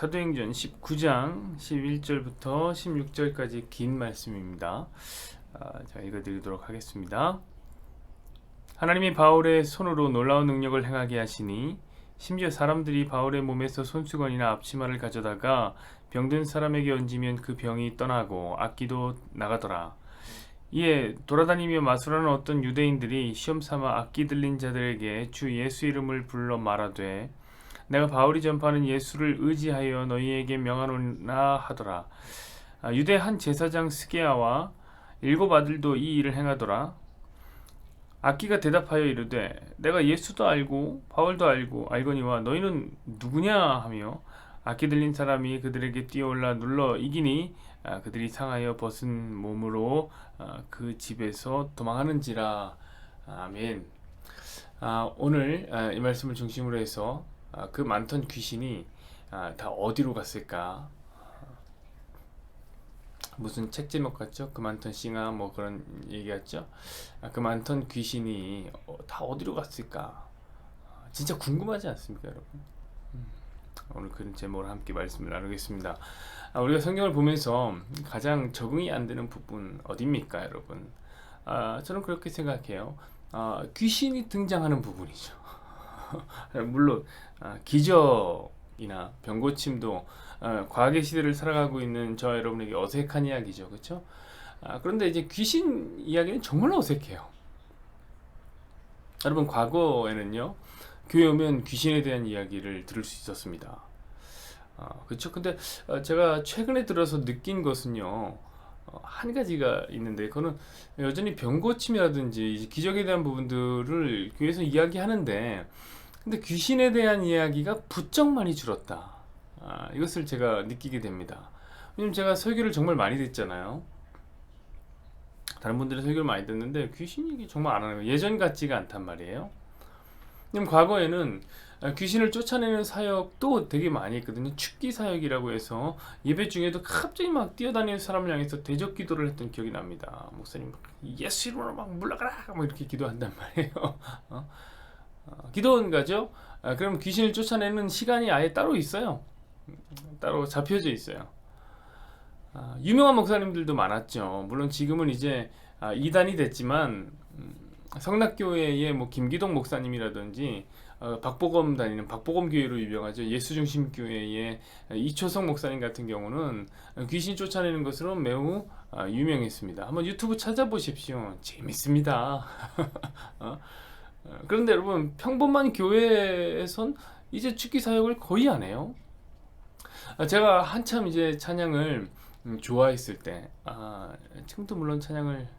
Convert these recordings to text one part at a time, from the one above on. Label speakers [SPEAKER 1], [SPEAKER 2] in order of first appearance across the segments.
[SPEAKER 1] 사도행전 19장 11절부터 16절까지 긴 말씀입니다. 제가 읽어드리도록 하겠습니다. 하나님이 바울의 손으로 놀라운 능력을 행하게 하시니 심지어 사람들이 바울의 몸에서 손수건이나 앞치마를 가져다가 병든 사람에게 얹으면 그 병이 떠나고 악기도 나가더라. 이에 돌아다니며 마술하는 어떤 유대인들이 시험삼아 악기 들린 자들에게 주 예수 이름을 불러 말하되 내가 바울이 전파하는 예수를 의지하여 너희에게 명하노라 하더라. 유대 한 제사장 스게아와 7 아들도 이 일을 행하더라. 악기가 대답하여 이르되 내가 예수도 알고 바울도 알거니와 너희는 누구냐 하며 악기 들린 사람이 그들에게 뛰어올라 눌러 이기니 그들이 상하여 벗은 몸으로 그 집에서 도망하는지라. 아멘. 오늘 이 말씀을 중심으로 해서 그 많던 귀신이 다 어디로 갔을까? 무슨 책 제목 같죠? 그 많던 싱아 뭐 그런 얘기 같죠? 그 많던 귀신이 다 어디로 갔을까? 진짜 궁금하지 않습니까, 여러분? 오늘 그런 제목으로 함께 말씀을 나누겠습니다. 우리가 성경을 보면서 가장 적응이 안 되는 부분 어디입니까, 여러분? 저는 그렇게 생각해요. 귀신이 등장하는 부분이죠. 물론 기적이나 병고침도 과학의 시대를 살아가고 있는 저 여러분에게 어색한 이야기죠, 그렇죠? 그런데 이제 귀신 이야기는 정말 어색해요. 여러분, 과거에는요 교회 오면 귀신에 대한 이야기를 들을 수 있었습니다. 그렇죠? 근데 제가 최근에 들어서 느낀 것은요, 한 가지가 있는데, 그거는 여전히 병고침이라든지 기적에 대한 부분들을 교회에서 이야기하는데, 근데 귀신에 대한 이야기가 부쩍 많이 줄었다. 이것을 제가 느끼게 됩니다. 왜냐면 제가 설교를 정말 많이 듣잖아요. 다른 분들의 설교를 많이 듣는데 귀신 얘기 정말 안 하는 거예요. 예전 같지가 않단 말이에요. 왜냐면 과거에는 귀신을 쫓아내는 사역도 되게 많이 했거든요. 축기 사역이라고 해서 예배 중에도 갑자기 막 뛰어다니는 사람을 향해서 대적 기도를 했던 기억이 납니다. 목사님 예수 이름으로 막 물러가라 막 이렇게 기도한단 말이에요. 기도원 가죠. 그럼 귀신을 쫓아내는 시간이 아예 따로 있어요. 따로 잡혀져 있어요. 유명한 목사님들도 많았죠. 물론 지금은 이제 이단이 됐지만 성락교회의 뭐 김기동 목사님이라든지 박보검 다니는 박보검 교회로 유명하죠. 예수중심 교회의 이초성 목사님 같은 경우는 귀신 쫓아내는 것으로 매우 유명했습니다. 한번 유튜브 찾아보십시오. 재밌습니다. 그런데 여러분, 평범한 교회에선 이제 축기 사역을 거의 안 해요. 제가 한참 이제 찬양을 좋아했을 때, 지금도 물론 찬양을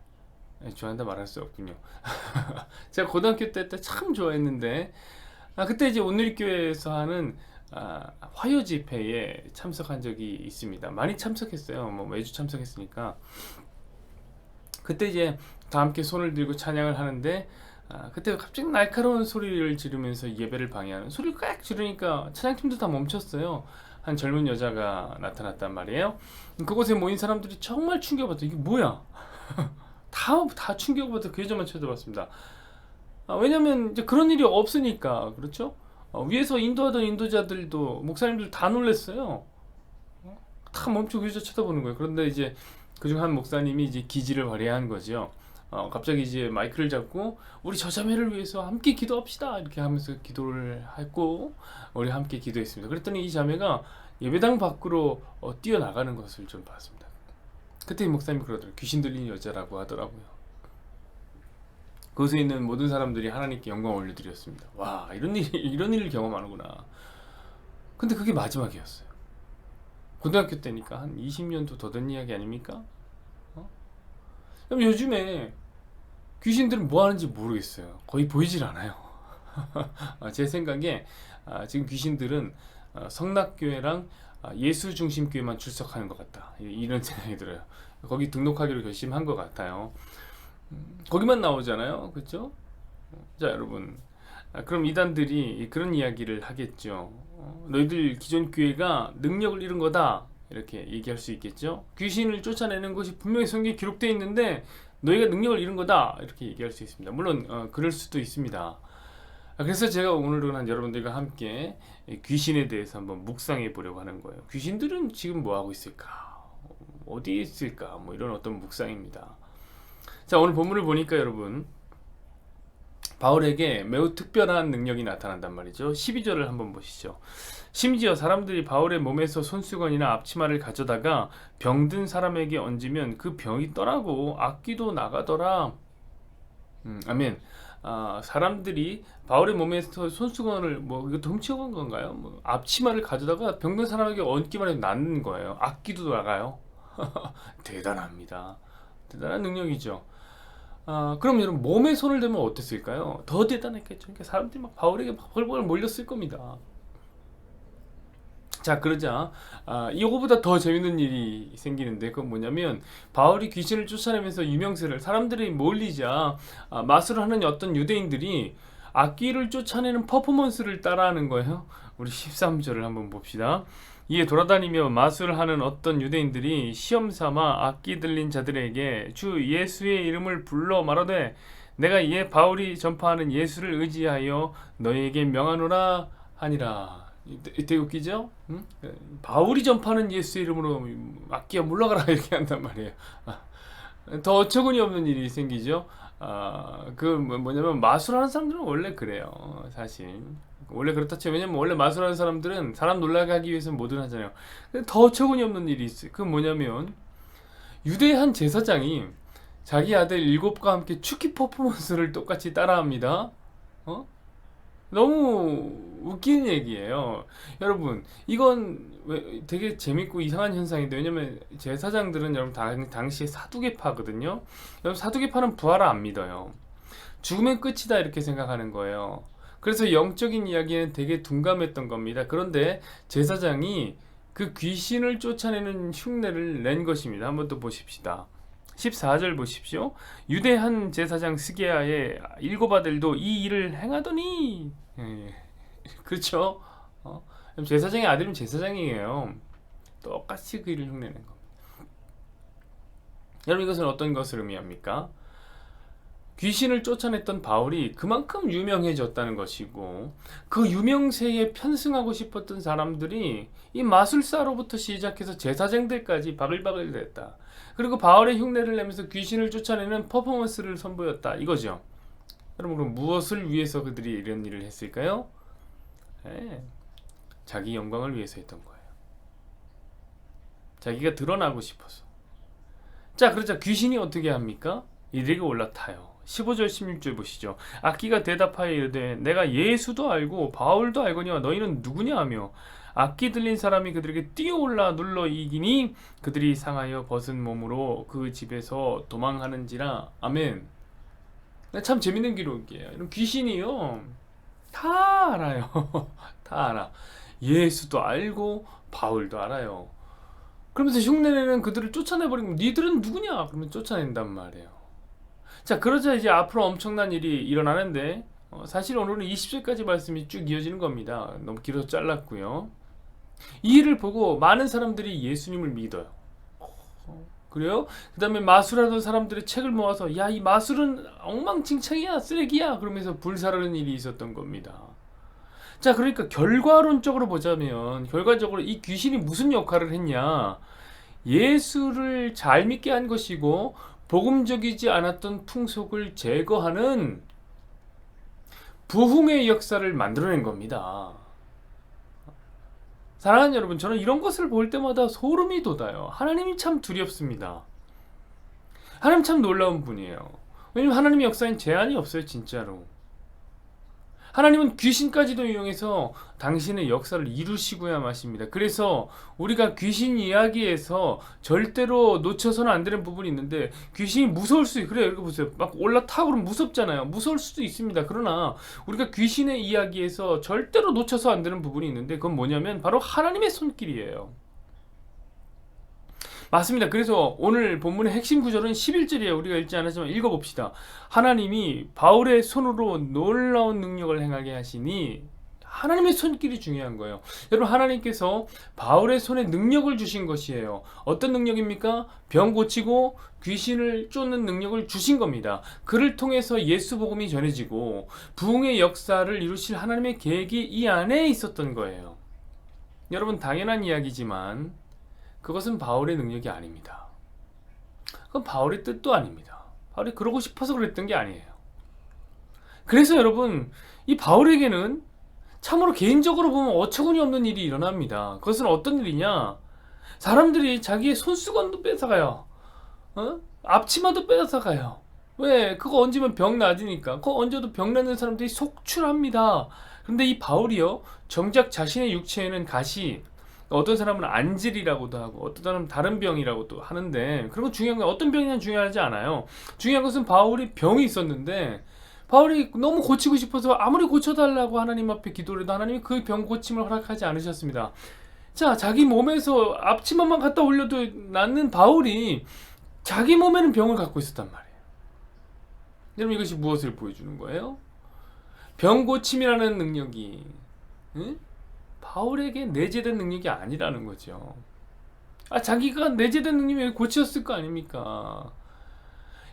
[SPEAKER 1] 좋아한다 말할 수 없군요. 제가 고등학교 때 참 좋아했는데, 그때 이제 온누리교회에서 하는 화요 집회에 참석한 적이 있습니다. 많이 참석했어요. 뭐 매주 참석했으니까. 그때 이제 다 함께 손을 들고 찬양을 하는데, 그때 갑자기 날카로운 소리를 지르면서 예배를 방해하는 소리를 꽉 지르니까 찬양팀도 다 멈췄어요. 한 젊은 여자가 나타났단 말이에요. 그곳에 모인 사람들이 정말 충격받았어요. 이게 뭐야? 다 충격받아 그 여자만 쳐다봤습니다. 왜냐면 이제 그런 일이 없으니까. 그렇죠? 위에서 인도하던 인도자들도 목사님들 다 놀랐어요. 다 멈추고 그 여자 쳐다보는 거예요. 그런데 이제 그중 한 목사님이 이제 기지를 발휘한 거죠. 갑자기 이제 마이크를 잡고 우리 저 자매를 위해서 함께 기도합시다 이렇게 하면서 기도를 했고 우리 함께 기도했습니다. 그랬더니 이 자매가 예배당 밖으로 뛰어나가는 것을 좀 봤습니다. 그때 이 목사님이 그러더라고요. 귀신 들린 여자라고 하더라고요. 그곳에 있는 모든 사람들이 하나님께 영광을 올려드렸습니다. 와, 이런 일을 경험하는구나. 근데 그게 마지막이었어요. 고등학교 때니까 한 20년도 더 된 이야기 아닙니까? 그럼 요즘에 귀신들은 뭐 하는지 모르겠어요. 거의 보이질 않아요. 제 생각에 지금 귀신들은 성락교회랑 예수중심교회만 출석하는 것 같다. 이런 생각이 들어요. 거기 등록하기로 결심한 것 같아요. 거기만 나오잖아요. 그렇죠? 자, 여러분. 그럼 이단들이 그런 이야기를 하겠죠. 너희들 기존 교회가 능력을 잃은 거다. 이렇게 얘기할 수 있겠죠. 귀신을 쫓아내는 것이 분명히 성경에 기록되어 있는데 너희가 능력을 잃은 거다. 이렇게 얘기할 수 있습니다. 물론 그럴 수도 있습니다. 그래서 제가 오늘은 여러분들과 함께 귀신에 대해서 한번 묵상해 보려고 하는 거예요. 귀신들은 지금 뭐 하고 있을까? 어디에 있을까? 뭐 이런 어떤 묵상입니다. 자, 오늘 본문을 보니까 여러분, 바울에게 매우 특별한 능력이 나타난단 말이죠. 12절을 한번 보시죠. 심지어 사람들이 바울의 몸에서 손수건이나 앞치마를 가져다가 병든 사람에게 얹으면 그 병이 떠나고 악귀도 나가더라. 아멘. 사람들이 바울의 몸에서 손수건을 뭐 이것도 훔쳐간 건가요? 뭐 앞치마를 가져다가 병든 사람에게 얹기만 해도 낫는 거예요. 악귀도 나가요. 대단합니다. 대단한 능력이죠. 그럼 여러분, 몸에 손을 대면 어땠을까요? 더 대단했겠죠. 그러니까 사람들이 막 바울에게 막 벌벌 몰렸을 겁니다. 자, 그러자 이거보다 더 재밌는 일이 생기는데, 그건 뭐냐면 바울이 귀신을 쫓아내면서 유명세를, 사람들이 몰리자 마술을 하는 어떤 유대인들이 악기를 쫓아내는 퍼포먼스를 따라하는 거예요. 우리 13절을 한번 봅시다. 이에 돌아다니며 마술을 하는 어떤 유대인들이 시험 삼아 악기 들린 자들에게 주 예수의 이름을 불러 말하되 내가 이에 바울이 전파하는 예수를 의지하여 너희에게 명하노라 하니라. 이때 웃기죠? 응? 바울이 전파하는 예수의 이름으로 악기야 물러가라 이렇게 한단 말이에요. 더 어처구니 없는 일이 생기죠. 뭐냐면 마술하는 사람들은 원래 그래요. 사실 원래 그렇다 쳐. 왜냐면 원래 마술하는 사람들은 사람 놀라게 하기 위해서는 뭐든 하잖아요. 근데 더 어처구니 없는 일이 있어요. 그건 뭐냐면 유대의 한 제사장이 자기 아들 7과 함께 축기 퍼포먼스를 똑같이 따라합니다. 너무 웃기는 얘기예요. 여러분, 이건 되게 재밌고 이상한 현상인데, 왜냐면 제사장들은 여러분 당시에 사두개파거든요. 여러분, 사두개파는 부활을 안 믿어요. 죽으면 끝이다 이렇게 생각하는 거예요. 그래서 영적인 이야기는 되게 둔감했던 겁니다. 그런데 제사장이 그 귀신을 쫓아내는 흉내를 낸 것입니다. 한번 또 보십시다. 14절 보십시오. 유대 한 제사장 스게아의 7 아들도 이 일을 행하더니, 그렇죠? 제사장의 아들은 제사장이에요. 똑같이 그 일을 흉내낸 겁니다. 여러분, 이것은 어떤 것을 의미합니까? 귀신을 쫓아냈던 바울이 그만큼 유명해졌다는 것이고, 그 유명세에 편승하고 싶었던 사람들이 이 마술사로부터 시작해서 제사장들까지 바글바글 됐다. 그리고 바울의 흉내를 내면서 귀신을 쫓아내는 퍼포먼스를 선보였다 이거죠. 여러분, 그럼 무엇을 위해서 그들이 이런 일을 했을까요? 자기 영광을 위해서 했던 거예요. 자기가 드러나고 싶어서. 자, 그러자 귀신이 어떻게 합니까? 이들에게 올라타요. 15절 16절 보시죠. 악기가 대답하여 이르되 내가 예수도 알고 바울도 알거니와 너희는 누구냐 하며 악기 들린 사람이 그들에게 뛰어올라 눌러 이기니 그들이 상하여 벗은 몸으로 그 집에서 도망하는지라. 아멘. 참 재밌는 기록이에요. 이런 귀신이요 다 알아요. 다 알아. 예수도 알고 바울도 알아요. 그러면서 흉내내는 그들을 쫓아내버리면 니들은 누구냐? 그러면 쫓아낸단 말이에요. 자, 그러자 이제 앞으로 엄청난 일이 일어나는데, 사실 오늘은 20절까지 말씀이 쭉 이어지는 겁니다. 너무 길어서 잘랐고요. 이 일을 보고 많은 사람들이 예수님을 믿어요. 그래요? 그 다음에 마술하던 사람들의 책을 모아서 야, 이 마술은 엉망진창이야, 쓰레기야 그러면서 불사르는 일이 있었던 겁니다. 자, 그러니까 결과론적으로 보자면 결과적으로 이 귀신이 무슨 역할을 했냐, 예수를 잘 믿게 한 것이고 복음적이지 않았던 풍속을 제거하는 부흥의 역사를 만들어낸 겁니다. 사랑하는 여러분, 저는 이런 것을 볼 때마다 소름이 돋아요. 하나님이 참 두렵습니다. 하나님 참 놀라운 분이에요. 왜냐면 하나님의 역사엔 제한이 없어요. 진짜로 하나님은 귀신까지도 이용해서 당신의 역사를 이루시고야 마십니다. 그래서 우리가 귀신 이야기에서 절대로 놓쳐서는 안 되는 부분이 있는데, 귀신이 무서울 수 있어요. 그래요, 이렇게 보세요. 막 올라타고 그러면 무섭잖아요. 무서울 수도 있습니다. 그러나 우리가 귀신의 이야기에서 절대로 놓쳐서 안 되는 부분이 있는데, 그건 뭐냐면 바로 하나님의 손길이에요. 맞습니다. 그래서 오늘 본문의 핵심 구절은 11절이에요. 우리가 읽지 않았지만 읽어봅시다. 하나님이 바울의 손으로 놀라운 능력을 행하게 하시니, 하나님의 손길이 중요한 거예요. 여러분, 하나님께서 바울의 손에 능력을 주신 것이에요. 어떤 능력입니까? 병 고치고 귀신을 쫓는 능력을 주신 겁니다. 그를 통해서 예수 복음이 전해지고 부흥의 역사를 이루실 하나님의 계획이 이 안에 있었던 거예요. 여러분, 당연한 이야기지만 그것은 바울의 능력이 아닙니다. 그건 바울의 뜻도 아닙니다. 바울이 그러고 싶어서 그랬던 게 아니에요. 그래서 여러분, 이 바울에게는 참으로 개인적으로 보면 어처구니 없는 일이 일어납니다. 그것은 어떤 일이냐? 사람들이 자기의 손수건도 뺏어가요. 앞치마도 뺏어가요. 왜? 그거 얹으면 병 나으니까. 그거 얹어도 병 나는 사람들이 속출합니다. 그런데 이 바울이요, 정작 자신의 육체에는 가시, 어떤 사람은 안질이라고도 하고 어떤 사람은 다른 병이라고도 하는데, 그런 건 중요한 건 어떤 병이냐는 중요하지 않아요. 중요한 것은 바울이 병이 있었는데 바울이 너무 고치고 싶어서 아무리 고쳐달라고 하나님 앞에 기도를 해도 하나님이 그 병 고침을 허락하지 않으셨습니다. 자, 자기 몸에서 앞치마만 갖다 올려도 낫는 바울이 자기 몸에는 병을 갖고 있었단 말이에요. 여러분, 이것이 무엇을 보여주는 거예요? 병 고침이라는 능력이 바울에게 내재된 능력이 아니라는 거죠. 자기가 내재된 능력이 고쳤을 거 아닙니까?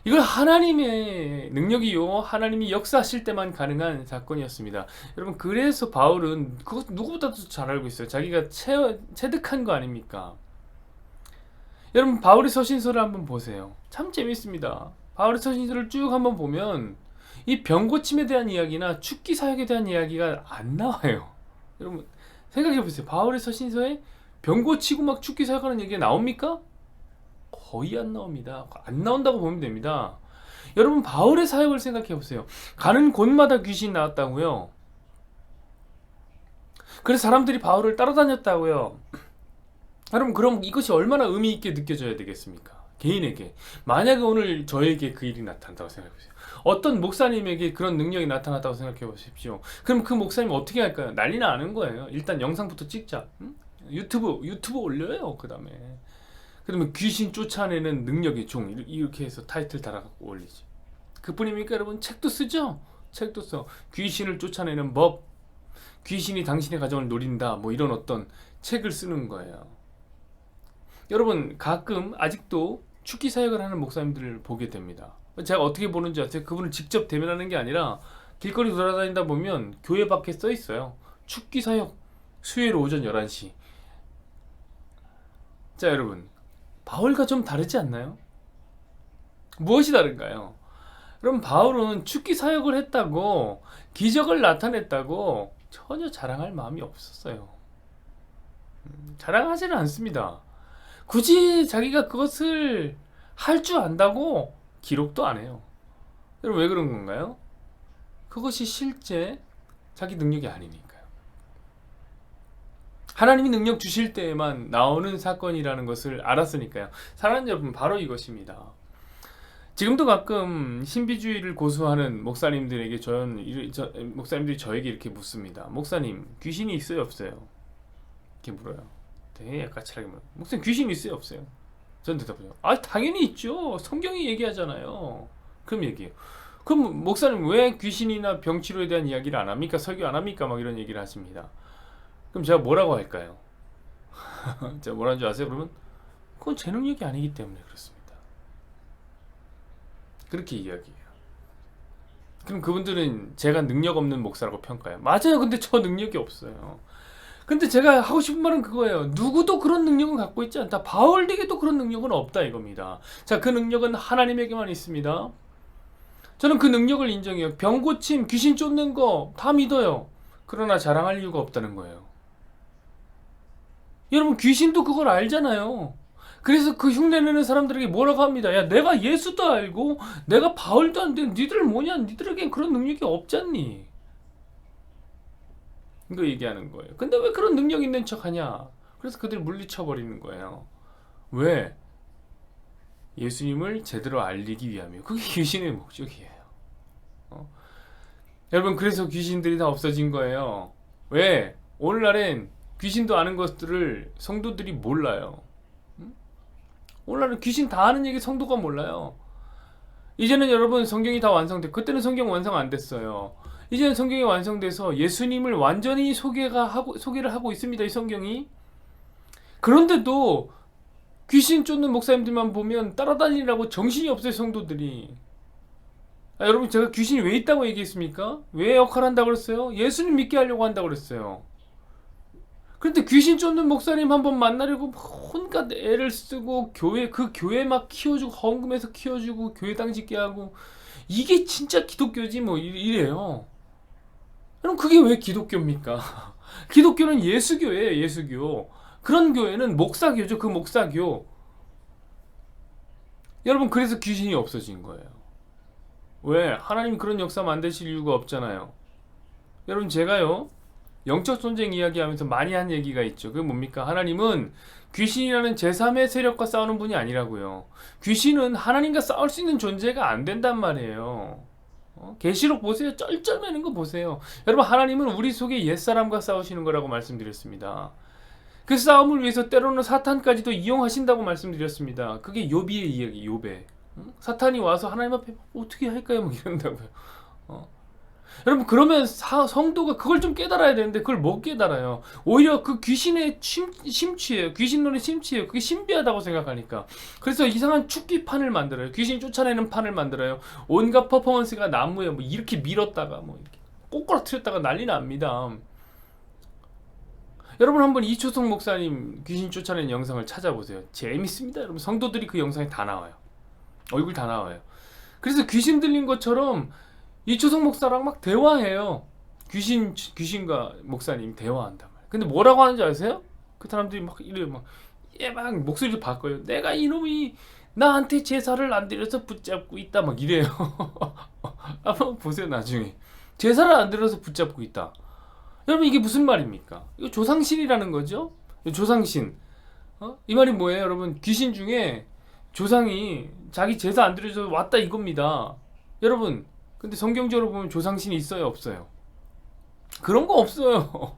[SPEAKER 1] 이건 하나님의 능력이요, 하나님이 역사하실 때만 가능한 사건이었습니다. 여러분, 그래서 바울은 그것 누구보다도 잘 알고 있어요. 자기가 체득한 거 아닙니까? 여러분, 바울의 서신서를 한번 보세요. 참 재밌습니다. 바울의 서신서를 쭉 한번 보면 이 병고침에 대한 이야기나 축기 사역에 대한 이야기가 안 나와요. 여러분, 생각해 보세요. 바울의 서신서에 병고치고 막 축기 사역하는 얘기가 나옵니까? 거의 안 나옵니다. 안 나온다고 보면 됩니다. 여러분, 바울의 사역을 생각해 보세요. 가는 곳마다 귀신이 나왔다고요. 그래서 사람들이 바울을 따라다녔다고요. 여러분, 그럼 이것이 얼마나 의미 있게 느껴져야 되겠습니까? 개인에게. 만약에 오늘 저에게 그 일이 나타난다고 생각해 보세요. 어떤 목사님에게 그런 능력이 나타났다고 생각해 보십시오. 그럼 그 목사님 어떻게 할까요? 난리 나는 거예요. 일단 영상부터 찍자. 유튜브 올려요. 그러면 귀신 쫓아내는 능력의 종, 이렇게 해서 타이틀 달아갖고 올리지. 그뿐입니까 여러분? 책도 쓰죠? 책도 써. 귀신을 쫓아내는 법, 귀신이 당신의 가정을 노린다, 뭐 이런 어떤 책을 쓰는 거예요. 여러분, 가끔 아직도 축기 사역을 하는 목사님들을 보게 됩니다. 제가 어떻게 보는지 아세요? 그분을 직접 대면하는 게 아니라 길거리 돌아다니다 보면 교회 밖에 써 있어요. 축기 사역, 수요일 오전 11시. 자, 여러분, 바울과 좀 다르지 않나요? 무엇이 다른가요? 그럼 바울은 축기 사역을 했다고, 기적을 나타냈다고 전혀 자랑할 마음이 없었어요. 자랑하지는 않습니다. 굳이 자기가 그것을 할 줄 안다고 기록도 안 해요. 여러분, 왜 그런 건가요? 그것이 실제 자기 능력이 아니니까요. 하나님이 능력 주실 때에만 나오는 사건이라는 것을 알았으니까요. 사랑하는 여러분, 바로 이것입니다. 지금도 가끔 신비주의를 고수하는 목사님들에게 목사님들이 저에게 이렇게 묻습니다. 목사님, 귀신이 있어요, 없어요? 이렇게 물어요. 되게 까칠하게 물어요. 목사님, 귀신이 있어요, 없어요? 전 대답해요. 당연히 있죠. 성경이 얘기하잖아요. 그럼 얘기해요. 그럼 목사님, 왜 귀신이나 병치료에 대한 이야기를 안 합니까? 설교 안 합니까? 막 이런 얘기를 하십니다. 그럼 제가 뭐라고 할까요? 제가 뭐라는 줄 아세요? 그러면 그건 제 능력이 아니기 때문에 그렇습니다. 그렇게 이야기해요. 그럼 그분들은 제가 능력 없는 목사라고 평가해요. 맞아요. 근데 저 능력이 없어요. 근데 제가 하고 싶은 말은 그거예요. 누구도 그런 능력은 갖고 있지 않다. 바울에게도 그런 능력은 없다, 이겁니다. 자, 그 능력은 하나님에게만 있습니다. 저는 그 능력을 인정해요. 병 고침, 귀신 쫓는 거 다 믿어요. 그러나 자랑할 이유가 없다는 거예요. 여러분, 귀신도 그걸 알잖아요. 그래서 그 흉내내는 사람들에게 뭐라고 합니다. 야, 내가 예수도 알고 내가 바울도 안 돼. 니들 뭐냐? 니들에겐 그런 능력이 없잖니. 이거 얘기하는 거예요. 근데 왜 그런 능력 있는 척 하냐? 그래서 그들 물리쳐버리는 거예요. 왜? 예수님을 제대로 알리기 위함이에요. 그게 귀신의 목적이에요. 여러분, 그래서 귀신들이 다 없어진 거예요. 왜? 오늘날엔 귀신도 아는 것들을 성도들이 몰라요. 오늘날은 귀신 다 아는 얘기 성도가 몰라요. 이제는 여러분, 성경이 다 완성돼. 그때는 성경 완성 안 됐어요. 이제는 성경이 완성돼서 예수님을 완전히 소개를 하고 있습니다. 이 성경이. 그런데도 귀신 쫓는 목사님들만 보면 따라다니라고 정신이 없어요, 성도들이. 여러분, 제가 귀신이 왜 있다고 얘기했습니까? 왜 역할한다고 그랬어요? 예수님 믿게 하려고 한다고 그랬어요. 그런데 귀신 쫓는 목사님 한번 만나려고 온갖 애를 쓰고 그 교회 막 키워주고 헌금해서 키워주고 교회당 짓게 하고, 이게 진짜 기독교지 뭐 이래요. 그럼 그게 왜 기독교입니까? 기독교는 예수교예요, 예수교. 그런 교회는 목사교죠, 그 목사교. 여러분, 그래서 귀신이 없어진 거예요. 왜? 하나님 그런 역사 만드실 이유가 없잖아요. 여러분, 제가요 영적 전쟁 이야기하면서 많이 한 얘기가 있죠. 그게 뭡니까? 하나님은 귀신이라는 제3의 세력과 싸우는 분이 아니라고요. 귀신은 하나님과 싸울 수 있는 존재가 안 된단 말이에요. 계시록 보세요. 쩔쩔매는 거 보세요. 여러분, 하나님은 우리 속에 옛사람과 싸우시는 거라고 말씀드렸습니다. 그 싸움을 위해서 때로는 사탄까지도 이용하신다고 말씀드렸습니다. 그게 욥의 이야기, 욥의. 사탄이 와서 하나님 앞에 어떻게 할까요? 뭐 이런다고요. 여러분, 그러면 성도가 그걸 좀 깨달아야 되는데 그걸 못 깨달아요. 오히려 그 귀신의 심취예요. 귀신론의 심취예요. 그게 신비하다고 생각하니까. 그래서 이상한 축기판을 만들어요. 귀신 쫓아내는 판을 만들어요. 온갖 퍼포먼스가 나무에 뭐 이렇게 밀었다가 뭐 이렇게 꼬꾸라뜨렸다가 난리 납니다. 여러분, 한번 이초성 목사님 귀신 쫓아내는 영상을 찾아보세요. 재밌습니다. 여러분, 성도들이 그 영상에 다 나와요. 얼굴 다 나와요. 그래서 귀신 들린 것처럼 이초성 목사랑 막 대화해요. 귀신과 목사님 대화한단 말이에요. 근데 뭐라고 하는지 아세요? 그 사람들이 막 이래요. 막 목소리를 바꿔요. 내가 이놈이 나한테 제사를 안 드려서 붙잡고 있다 막 이래요. 한번 보세요, 나중에. 제사를 안 드려서 붙잡고 있다. 여러분, 이게 무슨 말입니까? 이거 조상신이라는 거죠. 조상신. 이 말이 뭐예요, 여러분? 귀신 중에 조상이 자기 제사 안 드려서 왔다 이겁니다. 여러분, 근데 성경적으로 보면 조상신이 있어요, 없어요? 그런 거 없어요.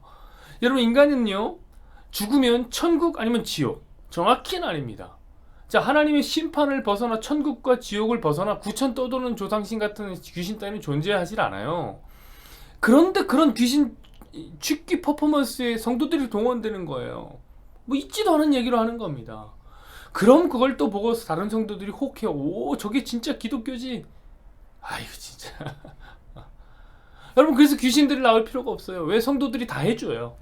[SPEAKER 1] 여러분, 인간은요, 죽으면 천국 아니면 지옥. 정확히는 아닙니다. 자, 하나님의 심판을 벗어나 천국과 지옥을 벗어나 구천 떠도는 조상신 같은 귀신 따위는 존재하지 않아요. 그런데 그런 귀신 취기 퍼포먼스에 성도들이 동원되는 거예요. 뭐 있지도 않은 얘기로 하는 겁니다. 그럼 그걸 또 보고 다른 성도들이 혹해요. 오, 저게 진짜 기독교지. 아이고, 진짜. 여러분, 그래서 귀신들이 나올 필요가 없어요. 왜? 성도들이 다 해줘요.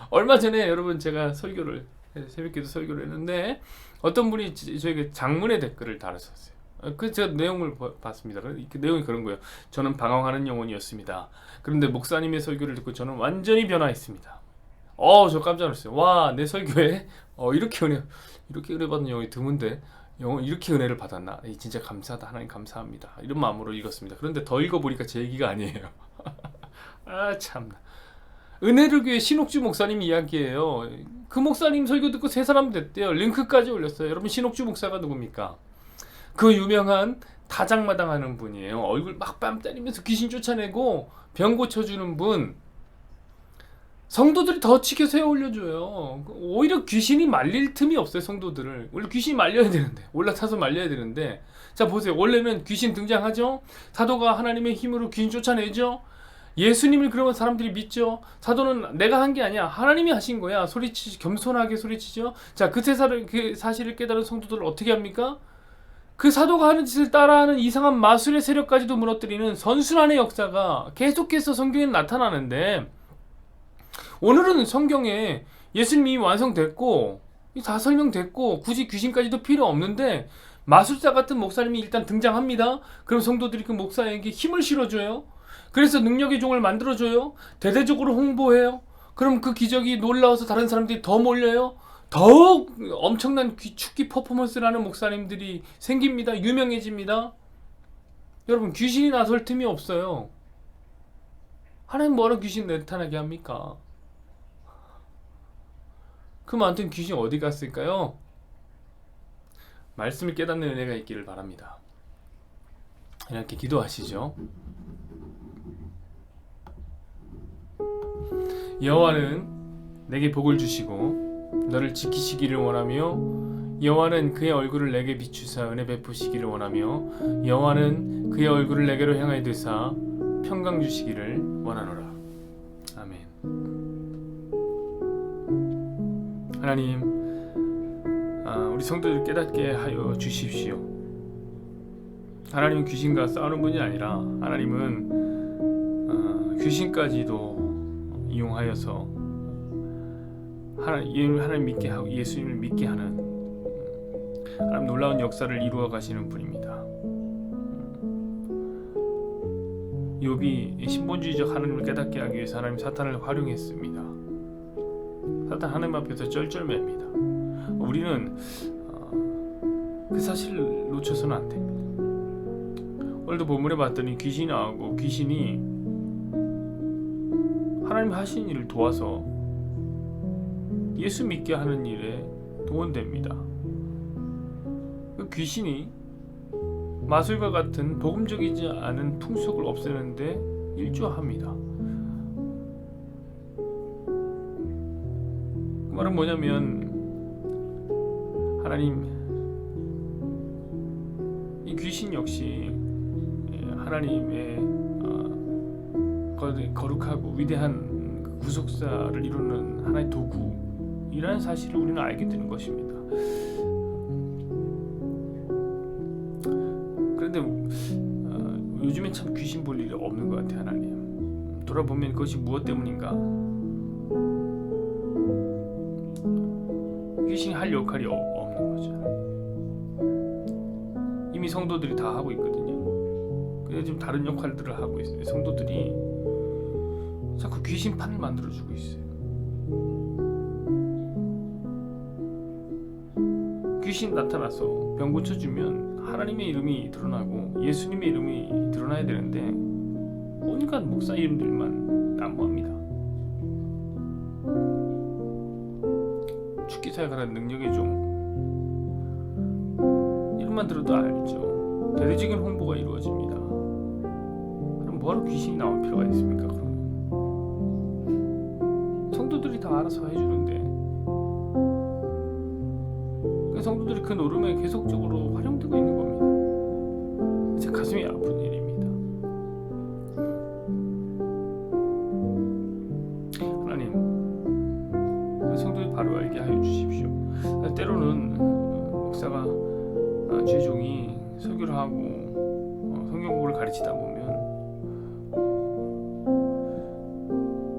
[SPEAKER 1] 얼마 전에 여러분, 제가 새벽기도 설교를 했는데 어떤 분이 저에게 장문의 댓글을 달았었어요. 그 제가 내용을 봤습니다. 그 내용이 그런 거예요. 저는 방황하는 영혼이었습니다. 그런데 목사님의 설교를 듣고 저는 완전히 변화했습니다. 저 깜짝 놀랐어요. 와, 내 설교에 이렇게 은혜 받는 영혼이 드문데 이렇게 은혜를 받았나? 진짜 감사하다. 하나님 감사합니다. 이런 마음으로 읽었습니다. 그런데 더 읽어보니까 제 얘기가 아니에요. 아, 참나. 은혜를 교회 신옥주 목사님 이야기예요. 그 목사님 설교 듣고 세 사람 됐대요. 링크까지 올렸어요. 여러분, 신옥주 목사가 누굽니까? 그 유명한 다장마당하는 분이에요. 얼굴 막 뺨 때리면서 귀신 쫓아내고 병 고쳐주는 분. 성도들이 더 치켜 세워 올려줘요. 오히려 귀신이 말릴 틈이 없어요, 성도들을. 원래 귀신이 말려야 되는데, 올라타서 말려야 되는데. 자, 보세요. 원래는 귀신 등장하죠. 사도가 하나님의 힘으로 귀신 쫓아내죠. 예수님을 그러면 사람들이 믿죠. 사도는 내가 한 게 아니야, 하나님이 하신 거야. 겸손하게 소리치죠. 자, 그 사실을 깨달은 성도들을 어떻게 합니까? 그 사도가 하는 짓을 따라하는 이상한 마술의 세력까지도 무너뜨리는 선순환의 역사가 계속해서 성경에 나타나는데, 오늘은 성경에 예수님이 완성됐고 다 설명됐고 굳이 귀신까지도 필요 없는데 마술사 같은 목사님이 일단 등장합니다. 그럼 성도들이 그 목사에게 힘을 실어줘요. 그래서 능력의 종을 만들어줘요. 대대적으로 홍보해요. 그럼 그 기적이 놀라워서 다른 사람들이 더 몰려요. 더욱 엄청난 축기 퍼포먼스를 하는 목사님들이 생깁니다. 유명해집니다. 여러분, 귀신이 나설 틈이 없어요. 하나님 뭐하러 귀신 나타나게 합니까? 그 많던 귀신 어디 갔을까요? 말씀을 깨닫는 은혜가 있기를 바랍니다. 이렇게 기도하시죠. 여호와는 내게 복을 주시고 너를 지키시기를 원하며, 여호와는 그의 얼굴을 내게 비추사 은혜 베푸시기를 원하며, 여호와는 그의 얼굴을 내게로 향하여 드사 평강 주시기를 원하노라. 아멘. 하나님, 우리 성도들 깨닫게 하여 주십시오. 하나님은 귀신과 싸우는 분이 아니라 하나님은 귀신까지도 이용하여서 하나님 믿게 하고 예수님을 믿게 하는 하나님 놀라운 역사를 이루어 가시는 분입니다. 욥이 신본주의적 하나님을 깨닫게 하기 위해서 하나님 사탄을 활용했습니다. 사탄 하나님 앞에서 쩔쩔맵니다. 우리는 그 사실을 놓쳐서는 안 됩니다. 오늘도 본문에 봤더니 귀신이 나오고 귀신이 하나님 하신 일을 도와서 예수 믿게 하는 일에 동원됩니다. 그 귀신이 마술과 같은 복음적이지 않은 풍속을 없애는데 일조합니다. 그 말은 뭐냐면 하나님, 이 귀신 역시 하나님의 거룩하고 위대한 구속사를 이루는 하나의 도구이라는 사실을 우리는 알게 되는 것입니다. 그런데 요즘엔 참 귀신 볼 일이 없는 것 같아요. 하나님, 돌아보면 그것이 무엇 때문인가? 귀신이 할 역할이 없는 거죠. 이미 성도들이 다 하고 있거든요. 근데 좀 다른 역할들을 하고 있어요. 성도들이 자꾸 귀신판을 만들어주고 있어요. 귀신 나타나서 병 고쳐주면 하나님의 이름이 드러나고 예수님의 이름이 드러나야 되는데 온갖 목사 이름들만 난무합니다. 죽기 사역하는 능력의 종, 이름만 들어도 알죠. 대대적인 홍보가 이루어집니다. 그럼 뭐하러 귀신이 나올 필요가 있습니까? 그러면 성도들이 다 알아서 해주는데 성도들이 그 노름에 계속적으로 활용되고 있는 겁니다. 제 가슴이 아픈 일입니다. 하나님, 성도들이 바로 알게 하여 주십시오. 때로는 목사가 죄종이 설교를 하고 성경 공부를 가르치다 보면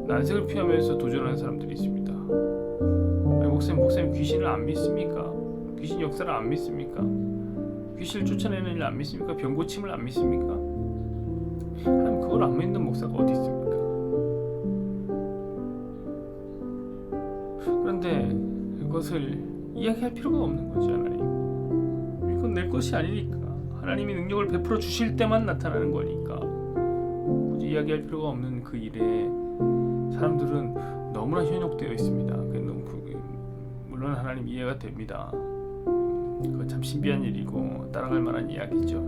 [SPEAKER 1] 난색을 피하면서 도전하는 사람들이 있습니다. 목사님 귀신을 안 믿습니까? 귀신 역사를 안 믿습니까? 귀신을 쫓아내는 일 안 믿습니까? 병 고침을 안 믿습니까? 하나님, 그걸 안 믿는 목사가 어디 있습니까? 그런데 그것을 이야기할 필요가 없는 거죠. 하나님, 이건 내 것이 아니니까. 하나님이 능력을 베풀어 주실 때만 나타나는 거니까 굳이 이야기할 필요가 없는 그 일에 사람들은 너무나 현혹되어 있습니다. 물론 하나님 이해가 됩니다. 그건 참 신비한 일이고 따라갈 만한 이야기죠.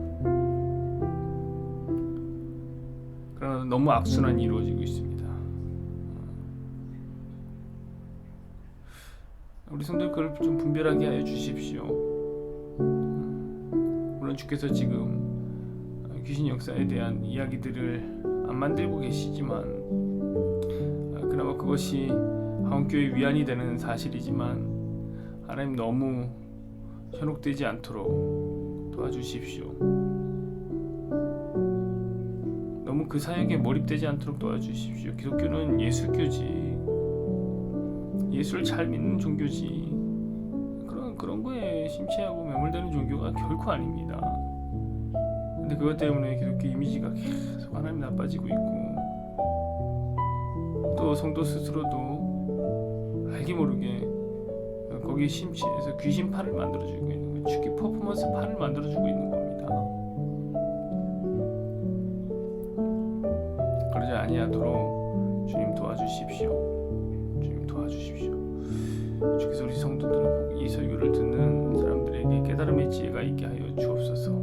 [SPEAKER 1] 그러나 너무 악순환이 이루어지고 있습니다. 우리 성도들 그걸 좀 분별하게 하여 주십시오. 물론 주께서 지금 귀신 역사에 대한 이야기들을 안 만들고 계시지만 그나마 그것이 한국교회의 위안이 되는 사실이지만 하나님, 너무 현혹되지 않도록 도와주십시오. 너무 그 사역에 몰입되지 않도록 도와주십시오. 기독교는 예술교지, 예술을 잘 믿는 종교지, 그런 거에 심취하고 매몰되는 종교가 결코 아닙니다. 근데 그것 때문에 기독교 이미지가 계속 하나님 나빠지고 있고, 또 성도 스스로도 알게 모르게 거기에 심취해서 귀신판을 만들어주고 있는 거예요. 축기 퍼포먼스판을 만들어주고 있는 겁니다. 그러지 아니하도록 주님 도와주십시오. 주님 도와주십시오. 주께서 우리 성도들, 이 설교를 듣는 사람들에게 깨달음의 지혜가 있게 하여 주옵소서.